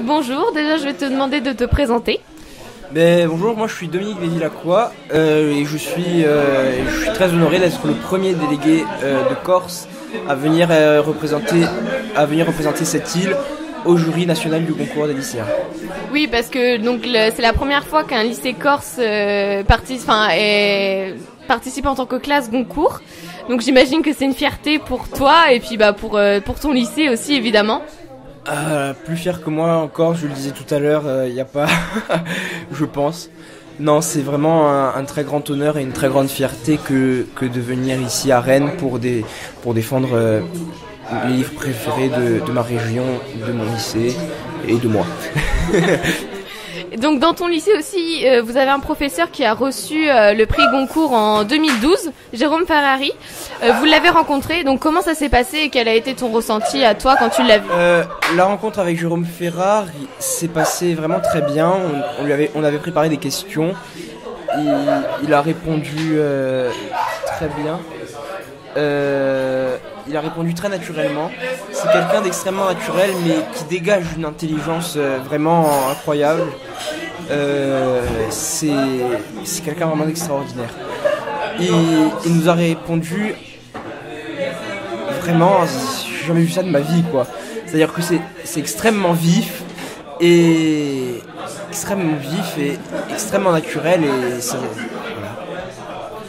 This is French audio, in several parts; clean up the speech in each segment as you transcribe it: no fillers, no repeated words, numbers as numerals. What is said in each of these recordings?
bonjour, déjà je vais te demander de te présenter. Bonjour, moi je suis Dominique Védilacqua et je suis très honoré d'être le premier délégué de Corse à venir représenter cette île au jury national du concours des lycéens. Oui, parce que c'est la première fois qu'un lycée corse participe en tant que classe concours. Donc j'imagine que c'est une fierté pour toi et puis pour ton lycée aussi évidemment. Plus fier que moi encore, je le disais tout à l'heure, il n'y a pas, je pense. Non, c'est vraiment un très grand honneur et une très grande fierté que de venir ici à Rennes pour défendre les livres préférés de ma région, de mon lycée et de moi. Donc dans ton lycée aussi, vous avez un professeur qui a reçu le prix Goncourt en 2012, Jérôme Ferrari. Vous l'avez rencontré, donc comment ça s'est passé et quel a été ton ressenti à toi quand tu l'as vu? La rencontre avec Jérôme Ferrari s'est passée vraiment très bien. On avait préparé des questions. Il a répondu très bien. Il a répondu très naturellement. C'est quelqu'un d'extrêmement naturel, mais qui dégage une intelligence vraiment incroyable. C'est quelqu'un vraiment d'extraordinaire. Il nous a répondu vraiment, j'ai jamais vu ça de ma vie, quoi. C'est-à-dire que c'est extrêmement vif et extrêmement naturel et ça, voilà.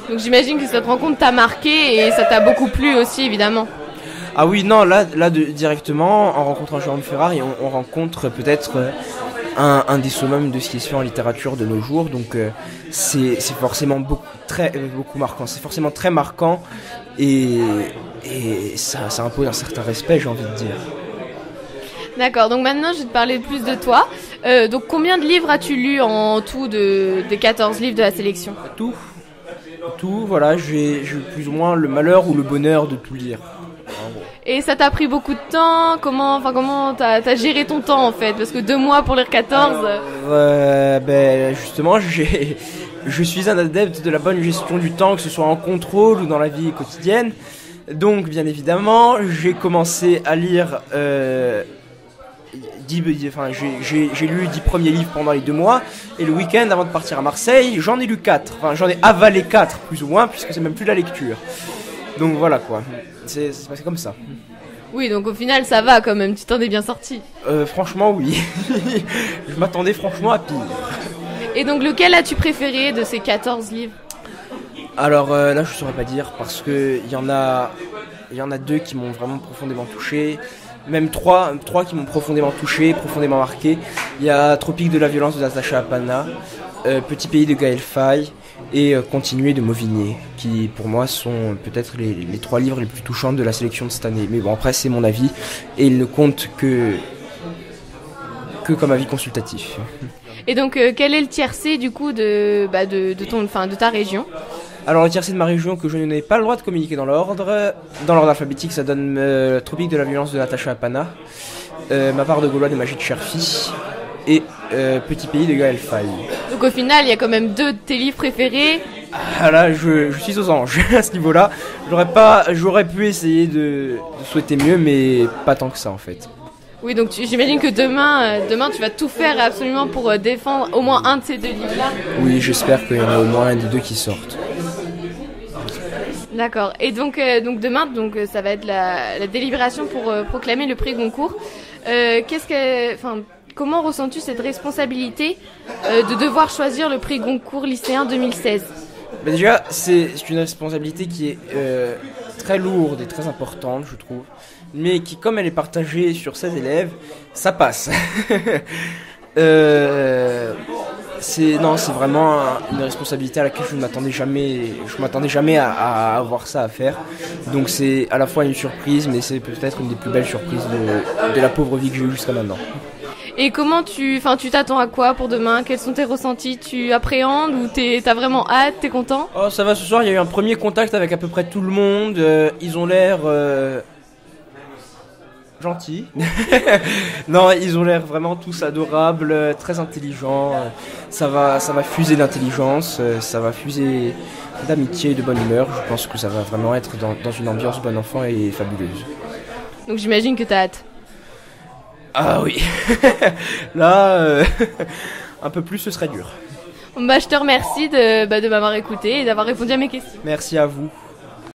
Donc j'imagine que cette rencontre t'a marqué et ça t'a beaucoup plu aussi évidemment. Ah oui, non, là directement, en rencontrant Jérôme Ferrari, on rencontre peut-être un des summums de ce qui se fait en littérature de nos jours, donc c'est forcément beaucoup marquant, c'est forcément très marquant et ça impose un certain respect, j'ai envie de dire. D'accord, donc maintenant je vais te parler plus de toi. Donc combien de livres as-tu lu en tout des 14 livres de la sélection? Tout, voilà, j'ai plus ou moins le malheur ou le bonheur de tout lire. Et ça t'a pris beaucoup de temps? Comment t'as géré ton temps en fait? Parce que 2 mois pour lire 14... Justement, je suis un adepte de la bonne gestion du temps, que ce soit en contrôle ou dans la vie quotidienne. Donc, bien évidemment, j'ai commencé à lire... j'ai lu 10 premiers livres pendant les 2 mois. Et le week-end, avant de partir à Marseille, j'en ai lu 4. Enfin, j'en ai avalé 4, plus ou moins, puisque c'est même plus de la lecture. Donc voilà quoi. C'est passé comme ça. Oui, donc au final, ça va quand même. Tu t'en es bien sorti. Franchement, oui. Je m'attendais franchement à pire. Et donc, lequel as-tu préféré de ces 14 livres? Alors là, je saurais pas dire, parce que il y en a 2 qui m'ont vraiment profondément touché. Même 3 qui m'ont profondément touché, profondément marqué. Il y a Tropique de la violence de Natacha Apana, Petit pays de Gaël Faye et Continuer de Mauvigné, qui pour moi sont peut-être les 3 livres les plus touchants de la sélection de cette année. Mais bon, après c'est mon avis et il ne compte que comme avis consultatif. Et donc quel est le tiercé du coup de ta région? Alors le tiercé de ma région que je n'ai pas le droit de communiquer dans l'ordre alphabétique, ça donne Tropique de la violence de Natacha Apana, Ma part de Gaulois de Majid Cherfi et Petit pays de Gaël Faye. Donc au final, il y a quand même 2 de tes livres préférés. Ah là, je suis aux anges à ce niveau-là. J'aurais pu essayer de souhaiter mieux, mais pas tant que ça en fait. Oui, donc j'imagine que demain tu vas tout faire absolument pour défendre au moins un de ces 2 livres-là. Oui, j'espère qu'il y en a au moins un des 2 qui sortent. D'accord. Et donc demain, ça va être la délibération pour proclamer le prix Goncourt. Comment ressens-tu cette responsabilité de devoir choisir le prix Goncourt lycéen 2016? Déjà, c'est une responsabilité qui est très lourde et très importante, je trouve, mais qui, comme elle est partagée sur 16 élèves, ça passe. C'est vraiment une responsabilité à laquelle je ne m'attendais jamais à avoir ça à faire. Donc c'est à la fois une surprise, mais c'est peut-être une des plus belles surprises de la pauvre vie que j'ai eue jusqu'à maintenant. Et comment tu t'attends à quoi pour demain? Quels sont tes ressentis? Tu appréhendes ou t'as vraiment hâte? T'es content? Oh, ça va, ce soir il y a eu un premier contact avec à peu près tout le monde. Ils ont l'air gentils. Non, ils ont l'air vraiment tous adorables, très intelligents. Ça va fuser d'intelligence, ça va fuser d'amitié et de bonne humeur. Je pense que ça va vraiment être dans une ambiance bon enfant et fabuleuse. Donc j'imagine que t'as hâte. Ah oui. Là, un peu plus, ce serait dur. Bah, je te remercie de m'avoir écouté et d'avoir répondu à mes questions. Merci à vous.